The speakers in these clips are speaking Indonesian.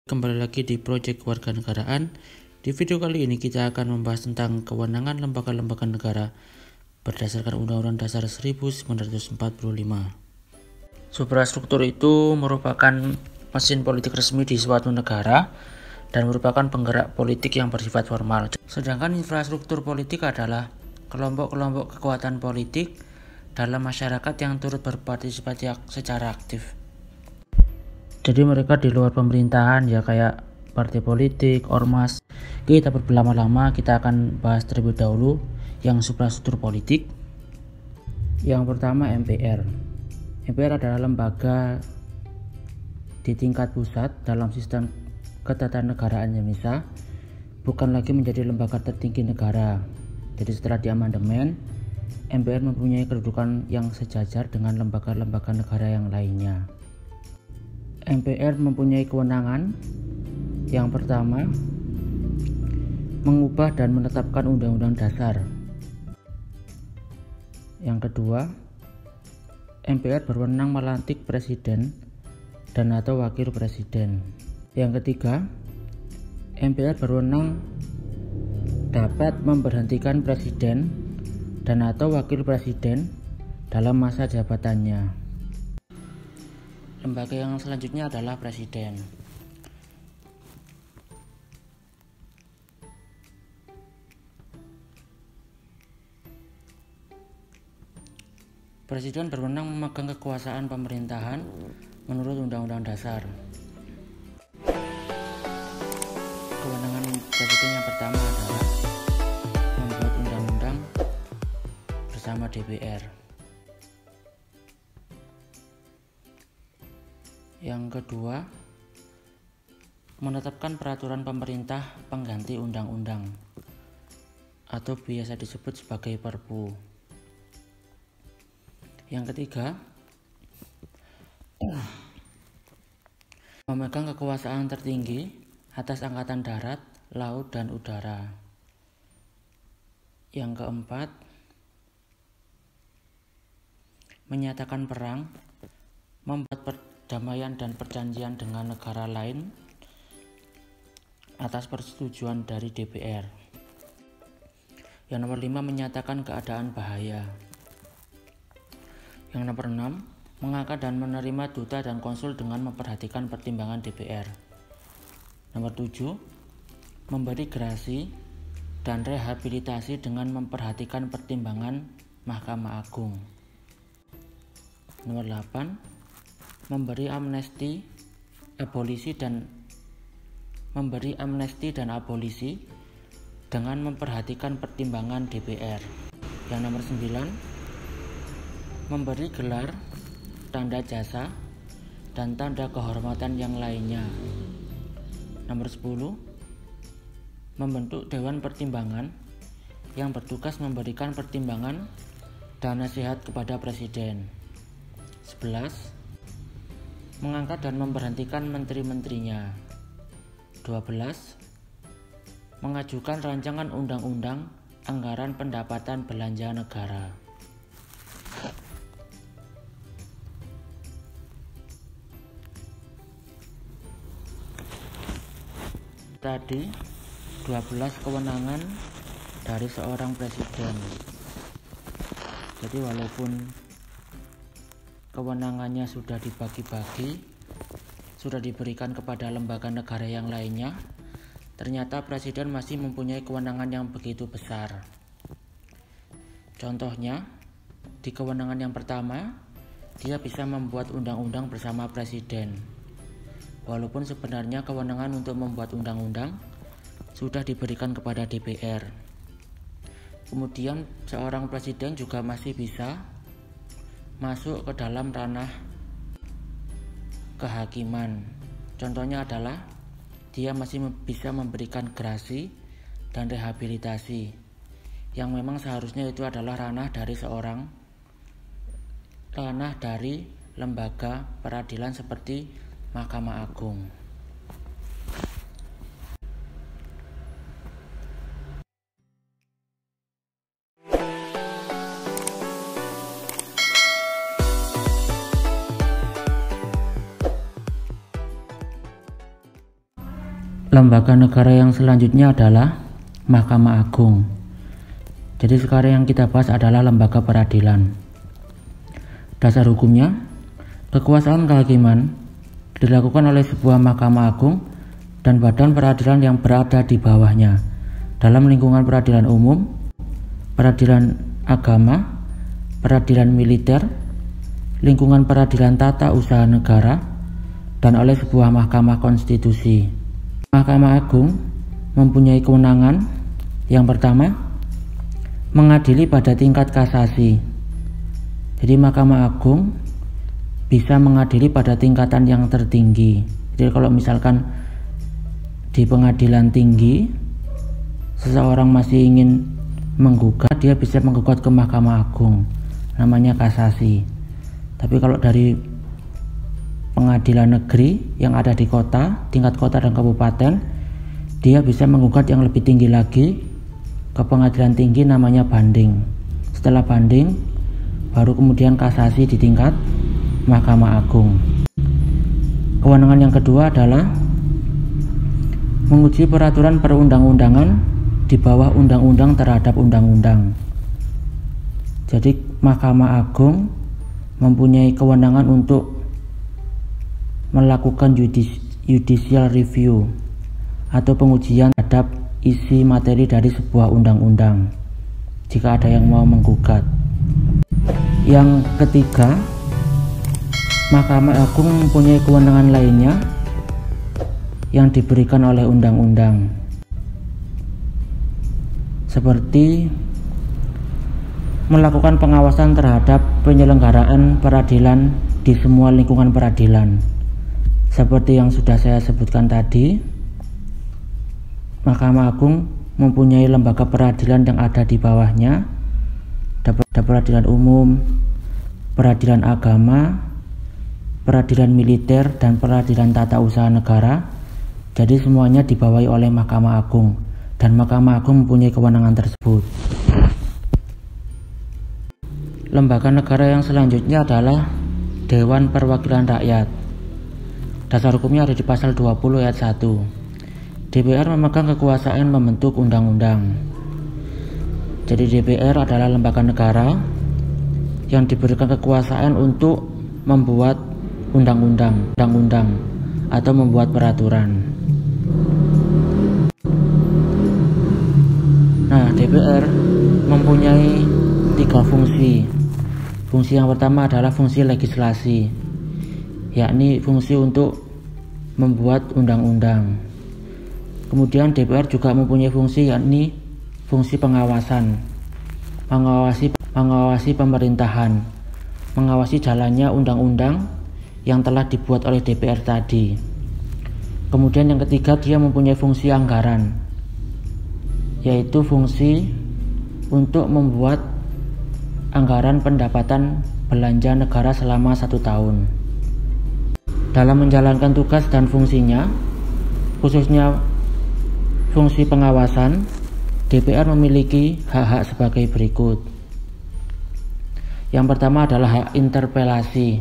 Kembali lagi di Project Kewarganegaraan. Di video kali ini kita akan membahas tentang kewenangan lembaga-lembaga negara berdasarkan Undang-Undang Dasar 1945. Suprastruktur itu merupakan mesin politik resmi di suatu negara dan merupakan penggerak politik yang bersifat formal. Sedangkan infrastruktur politik adalah kelompok-kelompok kekuatan politik dalam masyarakat yang turut berpartisipasi secara aktif. Jadi mereka di luar pemerintahan ya, kayak partai politik, ormas. Kita berlama-lama, kita akan bahas terlebih dahulu yang suprastruktur politik. Yang pertama MPR. MPR adalah lembaga di tingkat pusat dalam sistem ketatanegaraan Indonesia, bukan lagi menjadi lembaga tertinggi negara. Jadi setelah diamandemen, MPR mempunyai kedudukan yang sejajar dengan lembaga-lembaga negara yang lainnya. MPR mempunyai kewenangan yang pertama, mengubah dan menetapkan undang-undang dasar. Yang kedua, MPR berwenang melantik presiden dan atau wakil presiden. Yang ketiga, MPR berwenang dapat memberhentikan presiden dan atau wakil presiden dalam masa jabatannya. Lembaga yang selanjutnya adalah presiden. Presiden berwenang memegang kekuasaan pemerintahan menurut Undang-Undang Dasar. Kewenangan presiden yang pertama adalah membuat undang-undang bersama DPR. Yang kedua, menetapkan peraturan pemerintah pengganti undang-undang atau biasa disebut sebagai Perpu. Yang ketiga, memegang kekuasaan tertinggi atas angkatan darat, laut, dan udara. Yang keempat, menyatakan perang, membuat perdamaian dan perjanjian dengan negara lain atas persetujuan dari DPR. Yang nomor 5, menyatakan keadaan bahaya. Yang nomor 6, mengangkat dan menerima duta dan konsul dengan memperhatikan pertimbangan DPR. Nomor 7, memberi gerasi dan rehabilitasi dengan memperhatikan pertimbangan Mahkamah Agung. Nomor 8, memberi amnesti, abolisi dan abolisi dengan memperhatikan pertimbangan DPR. Yang nomor 9, memberi gelar, tanda jasa, dan tanda kehormatan yang lainnya. Nomor 10, membentuk Dewan Pertimbangan yang bertugas memberikan pertimbangan dan nasihat kepada Presiden. 11, mengangkat dan memberhentikan menteri-menterinya. 12, mengajukan rancangan undang-undang anggaran pendapatan belanja negara. Tadi 12 kewenangan dari seorang presiden. Jadi walaupun kewenangannya sudah dibagi-bagi, sudah diberikan kepada lembaga negara yang lainnya, ternyata presiden masih mempunyai kewenangan yang begitu besar. Contohnya, di kewenangan yang pertama, dia bisa membuat undang-undang bersama presiden. Walaupun sebenarnya kewenangan untuk membuat undang-undang sudah diberikan kepada DPR. Kemudian seorang presiden juga masih bisa masuk ke dalam ranah kehakiman. Contohnya adalah dia masih bisa memberikan gerasi dan rehabilitasi, yang memang seharusnya itu adalah ranah dari lembaga peradilan seperti Mahkamah Agung. Lembaga negara yang selanjutnya adalah Mahkamah Agung. Jadi sekarang yang kita bahas adalah lembaga peradilan. Dasar hukumnya, kekuasaan kehakiman dilakukan oleh sebuah Mahkamah Agung dan badan peradilan yang berada di bawahnya dalam lingkungan peradilan umum, peradilan agama, peradilan militer, lingkungan peradilan tata usaha negara, dan oleh sebuah mahkamah konstitusi. Mahkamah Agung mempunyai kewenangan yang pertama, mengadili pada tingkat kasasi. Jadi Mahkamah Agung bisa mengadili pada tingkatan yang tertinggi. Jadi kalau misalkan di pengadilan tinggi seseorang masih ingin menggugat, dia bisa menggugat ke Mahkamah Agung, namanya kasasi. Tapi kalau dari pengadilan negeri yang ada di kota, tingkat kota dan kabupaten, dia bisa menggugat yang lebih tinggi lagi ke pengadilan tinggi, namanya banding. Setelah banding, baru kemudian kasasi di tingkat Mahkamah Agung. Kewenangan yang kedua adalah menguji peraturan perundang-undangan di bawah undang-undang terhadap undang-undang. Jadi Mahkamah Agung mempunyai kewenangan untuk melakukan judicial review atau pengujian terhadap isi materi dari sebuah undang-undang jika ada yang mau menggugat. Yang ketiga, Mahkamah Agung mempunyai kewenangan lainnya yang diberikan oleh undang-undang, seperti melakukan pengawasan terhadap penyelenggaraan peradilan di semua lingkungan peradilan. Seperti yang sudah saya sebutkan tadi, Mahkamah Agung mempunyai lembaga peradilan yang ada di bawahnya, ada peradilan umum, peradilan agama, peradilan militer, dan peradilan tata usaha negara. Jadi semuanya dibawahi oleh Mahkamah Agung, dan Mahkamah Agung mempunyai kewenangan tersebut. Lembaga negara yang selanjutnya adalah Dewan Perwakilan Rakyat. Dasar hukumnya ada di pasal 20 ayat 1. DPR memegang kekuasaan membentuk undang-undang. Jadi DPR adalah lembaga negara yang diberikan kekuasaan untuk membuat undang-undang atau membuat peraturan. Nah, DPR mempunyai 3 fungsi. Fungsi yang pertama adalah fungsi legislasi, yakni fungsi untuk membuat undang-undang. Kemudian DPR juga mempunyai fungsi, yakni fungsi pengawasan, mengawasi pemerintahan, mengawasi jalannya undang-undang yang telah dibuat oleh DPR tadi. Kemudian yang ketiga, dia mempunyai fungsi anggaran, yaitu fungsi untuk membuat anggaran pendapatan belanja negara selama 1 tahun. Dalam menjalankan tugas dan fungsinya, khususnya fungsi pengawasan, DPR memiliki hak-hak sebagai berikut. Yang pertama adalah hak interpelasi,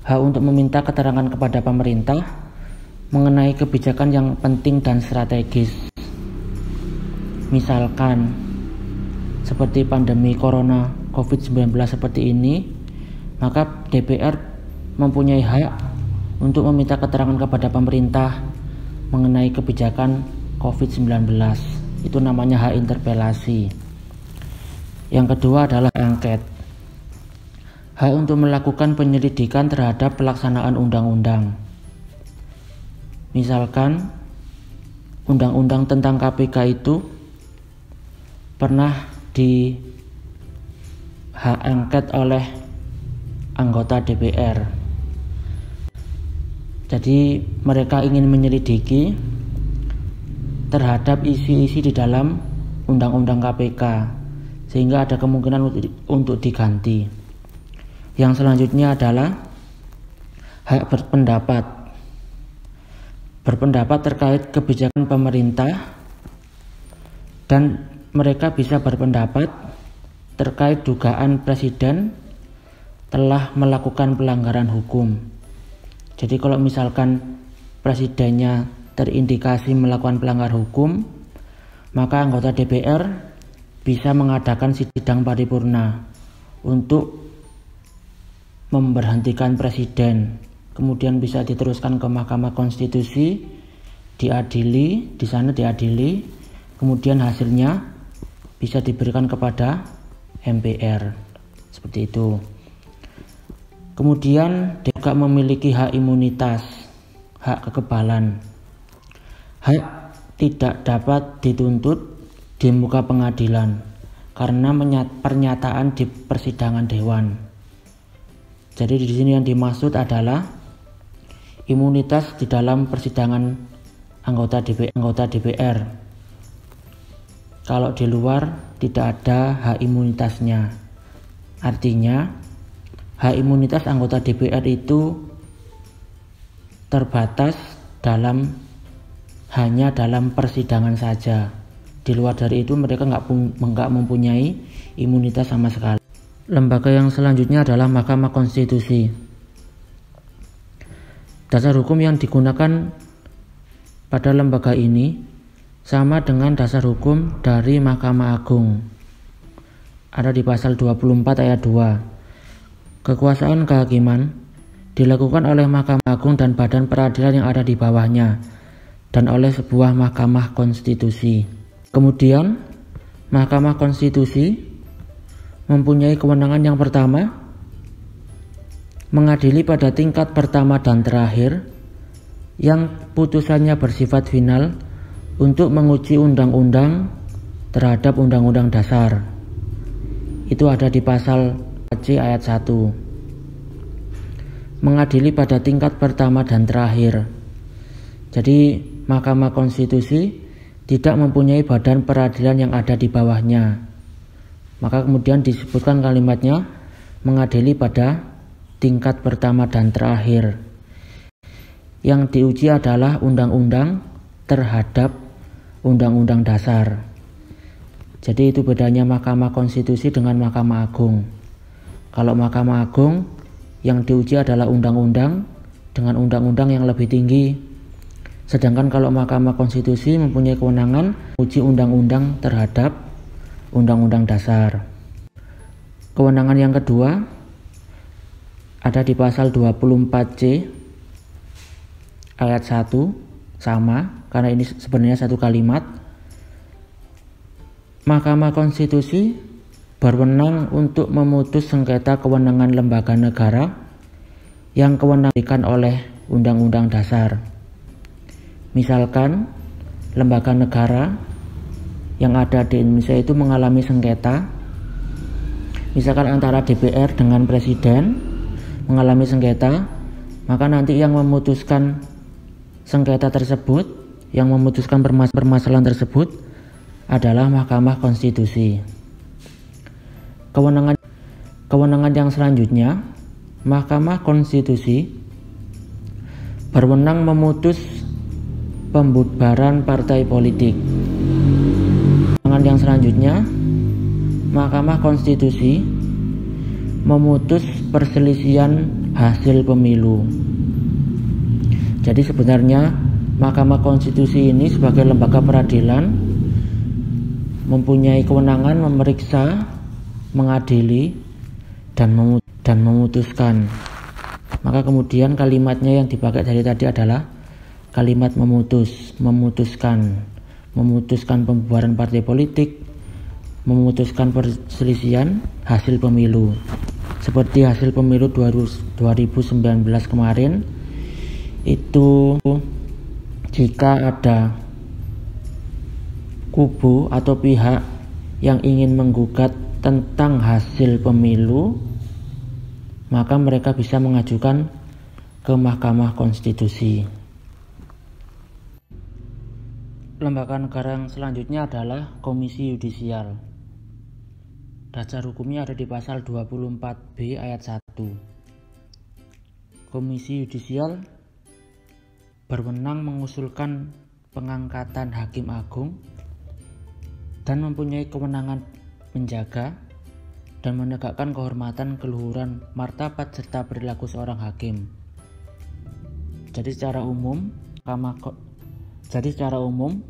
hak untuk meminta keterangan kepada pemerintah mengenai kebijakan yang penting dan strategis. Misalkan seperti pandemi corona COVID-19 seperti ini, maka DPR mempunyai hak untuk meminta keterangan kepada pemerintah mengenai kebijakan COVID-19. Itu namanya hak interpelasi. Yang kedua adalah angket, hak untuk melakukan penyelidikan terhadap pelaksanaan undang-undang. Misalkan undang-undang tentang KPK itu pernah di hak angket oleh anggota DPR. Jadi mereka ingin menyelidiki terhadap isi-isi di dalam undang-undang KPK, sehingga ada kemungkinan untuk diganti. Yang selanjutnya adalah hak berpendapat terkait kebijakan pemerintah, dan mereka bisa berpendapat terkait dugaan presiden telah melakukan pelanggaran hukum. Jadi kalau misalkan presidennya terindikasi melakukan pelanggar hukum, maka anggota DPR bisa mengadakan sidang paripurna untuk memberhentikan presiden, kemudian bisa diteruskan ke Mahkamah Konstitusi, diadili, di sana diadili, kemudian hasilnya bisa diberikan kepada MPR, seperti itu. Kemudian juga memiliki hak imunitas, hak kekebalan. Hak tidak dapat dituntut di muka pengadilan karena pernyataan di persidangan dewan. Jadi di sini yang dimaksud adalah imunitas di dalam persidangan anggota DPR. Kalau di luar tidak ada hak imunitasnya. Artinya hak imunitas anggota DPR itu terbatas hanya dalam persidangan saja. Di luar dari itu mereka nggak mempunyai imunitas sama sekali. Lembaga yang selanjutnya adalah Mahkamah Konstitusi. Dasar hukum yang digunakan pada lembaga ini sama dengan dasar hukum dari Mahkamah Agung. Ada di pasal 24 ayat 2. Kekuasaan kehakiman dilakukan oleh Mahkamah Agung dan badan peradilan yang ada di bawahnya dan oleh sebuah Mahkamah Konstitusi. Kemudian Mahkamah Konstitusi mempunyai kewenangan yang pertama, mengadili pada tingkat pertama dan terakhir yang putusannya bersifat final untuk menguji undang-undang terhadap undang-undang dasar. Itu ada di pasal C ayat 1. Mengadili pada tingkat pertama dan terakhir. Jadi Mahkamah Konstitusi tidak mempunyai badan peradilan yang ada di bawahnya. Maka kemudian disebutkan kalimatnya mengadili pada tingkat pertama dan terakhir. Yang diuji adalah undang-undang terhadap undang-undang dasar. Jadi itu bedanya Mahkamah Konstitusi dengan Mahkamah Agung. Kalau Mahkamah Agung yang diuji adalah undang-undang dengan undang-undang yang lebih tinggi. Sedangkan kalau Mahkamah Konstitusi mempunyai kewenangan uji undang-undang terhadap undang-undang dasar. Kewenangan yang kedua ada di pasal 24C ayat 1, sama karena ini sebenarnya satu kalimat. Mahkamah Konstitusi berwenang untuk memutus sengketa kewenangan lembaga negara yang kewenangan diberikan oleh undang-undang dasar. Misalkan lembaga negara yang ada di Indonesia itu mengalami sengketa, misalkan antara DPR dengan Presiden mengalami sengketa, maka nanti yang memutuskan sengketa tersebut, yang memutuskan permasalahan tersebut adalah Mahkamah Konstitusi. Kewenangan yang selanjutnya, Mahkamah Konstitusi berwenang memutus pembubaran partai politik. Yang selanjutnya, Mahkamah Konstitusi memutus perselisihan hasil pemilu. Jadi sebenarnya Mahkamah Konstitusi ini sebagai lembaga peradilan mempunyai kewenangan memeriksa, mengadili, dan memutuskan. Maka kemudian kalimatnya yang dipakai dari tadi adalah kalimat memutuskan pembubaran partai politik, memutuskan perselisihan hasil pemilu. Seperti hasil pemilu 2019 kemarin, itu jika ada kubu atau pihak yang ingin menggugat tentang hasil pemilu, maka mereka bisa mengajukan ke Mahkamah Konstitusi. Lembaga negara yang selanjutnya adalah Komisi Yudisial. Dasar hukumnya ada di pasal 24B ayat 1. Komisi Yudisial berwenang mengusulkan pengangkatan Hakim Agung dan mempunyai kewenangan menjaga dan menegakkan kehormatan, keluhuran, martabat serta perilaku seorang hakim. Jadi secara umum Jadi secara umum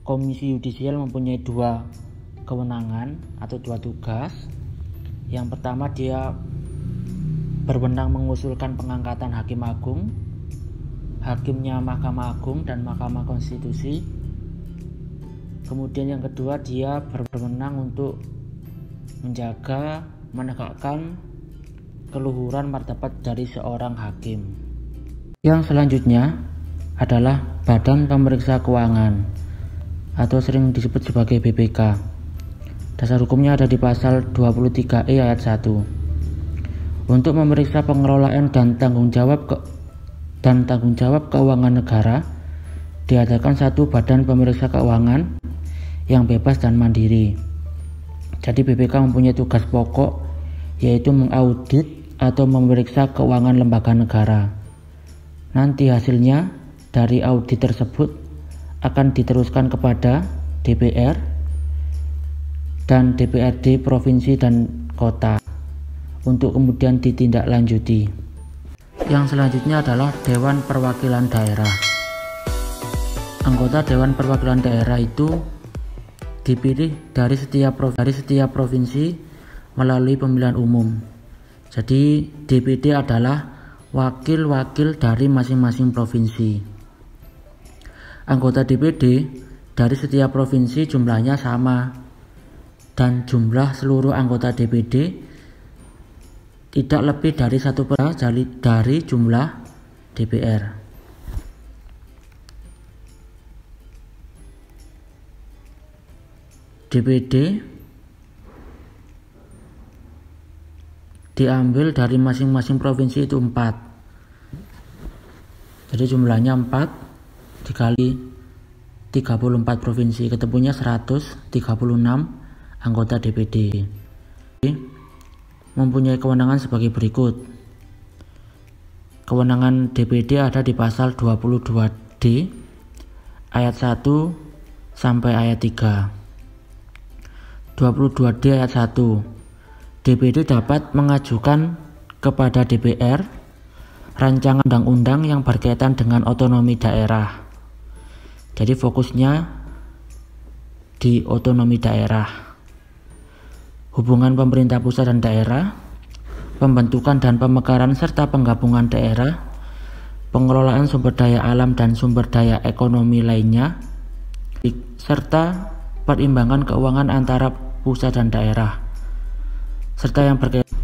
Komisi Yudisial mempunyai dua kewenangan atau dua tugas. Yang pertama, dia berwenang mengusulkan pengangkatan Hakim Agung, hakimnya Mahkamah Agung dan Mahkamah Konstitusi. Kemudian yang kedua, dia berwenang untuk menjaga, menegakkan keluhuran martabat dari seorang hakim. Yang selanjutnya adalah Badan Pemeriksa Keuangan atau sering disebut sebagai BPK. Dasar hukumnya ada di pasal 23E ayat 1. Untuk memeriksa pengelolaan dan tanggung jawab keuangan negara, diadakan satu badan pemeriksa keuangan yang bebas dan mandiri. Jadi BPK mempunyai tugas pokok, yaitu mengaudit atau memeriksa keuangan lembaga negara. Nanti hasilnya dari audit tersebut akan diteruskan kepada DPR dan DPRD provinsi dan kota untuk kemudian ditindaklanjuti. Yang selanjutnya adalah Dewan Perwakilan Daerah. Anggota Dewan Perwakilan Daerah itu dipilih dari setiap provinsi melalui pemilihan umum. Jadi DPD adalah wakil-wakil dari masing-masing provinsi. Anggota DPD dari setiap provinsi jumlahnya sama, dan jumlah seluruh anggota DPD tidak lebih dari 1% dari jumlah DPR. DPD diambil dari masing-masing provinsi itu 4. Jadi jumlahnya 4 dikali 34 provinsi, ketemunya 136 anggota DPD. Mempunyai kewenangan sebagai berikut. Kewenangan DPD ada di pasal 22D ayat 1 sampai ayat 3. 22D ayat 1. DPD dapat mengajukan kepada DPR rancangan undang-undang yang berkaitan dengan otonomi daerah. Jadi fokusnya di otonomi daerah, hubungan pemerintah pusat dan daerah, pembentukan dan pemekaran serta penggabungan daerah, pengelolaan sumber daya alam dan sumber daya ekonomi lainnya, serta perimbangan keuangan antara pusat dan daerah, serta yang berkaitan.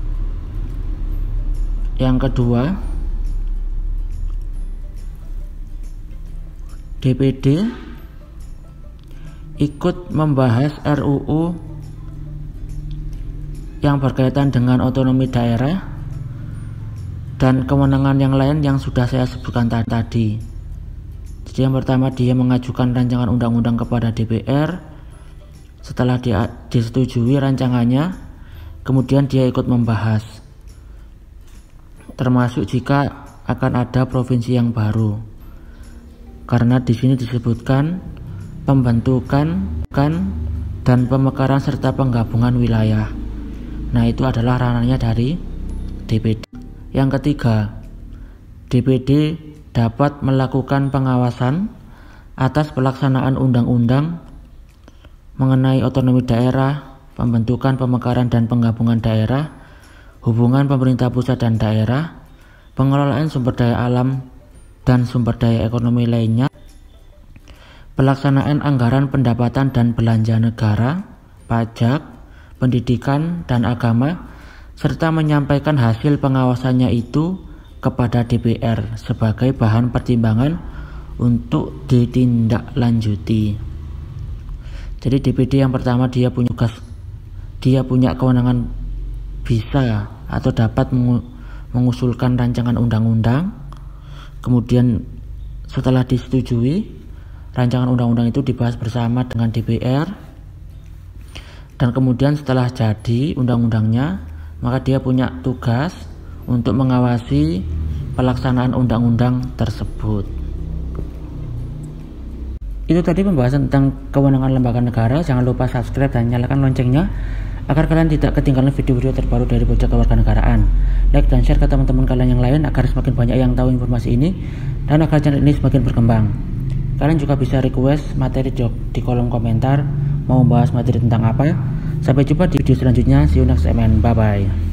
Yang kedua, DPD ikut membahas RUU yang berkaitan dengan otonomi daerah dan kewenangan yang lain yang sudah saya sebutkan tadi. Jadi yang pertama, dia mengajukan rancangan undang-undang kepada DPR. Setelah disetujui rancangannya, kemudian dia ikut membahas, termasuk jika akan ada provinsi yang baru, karena di sini disebutkan pembentukan dan pemekaran serta penggabungan wilayah. Nah, itu adalah ranahnya dari DPD. Yang ketiga, DPD dapat melakukan pengawasan atas pelaksanaan undang-undang mengenai otonomi daerah, pembentukan, pemekaran dan penggabungan daerah, hubungan pemerintah pusat dan daerah, pengelolaan sumber daya alam dan sumber daya ekonomi lainnya, pelaksanaan anggaran pendapatan dan belanja negara, pajak, pendidikan dan agama, serta menyampaikan hasil pengawasannya itu kepada DPR sebagai bahan pertimbangan untuk ditindaklanjuti. Jadi DPD yang pertama, dia punya kewenangan bisa atau dapat mengusulkan rancangan undang-undang. Kemudian setelah disetujui, rancangan undang-undang itu dibahas bersama dengan DPR. Dan kemudian setelah jadi undang-undangnya, maka dia punya tugas untuk mengawasi pelaksanaan undang-undang tersebut. Itu tadi pembahasan tentang kewenangan lembaga negara. Jangan lupa subscribe dan nyalakan loncengnya agar kalian tidak ketinggalan video-video terbaru dari Pojok Kewarganegaraan. Like dan share ke teman-teman kalian yang lain agar semakin banyak yang tahu informasi ini dan agar channel ini semakin berkembang. Kalian juga bisa request materi di kolom komentar, mau bahas materi tentang apa. Sampai jumpa di video selanjutnya. See you next time, bye bye.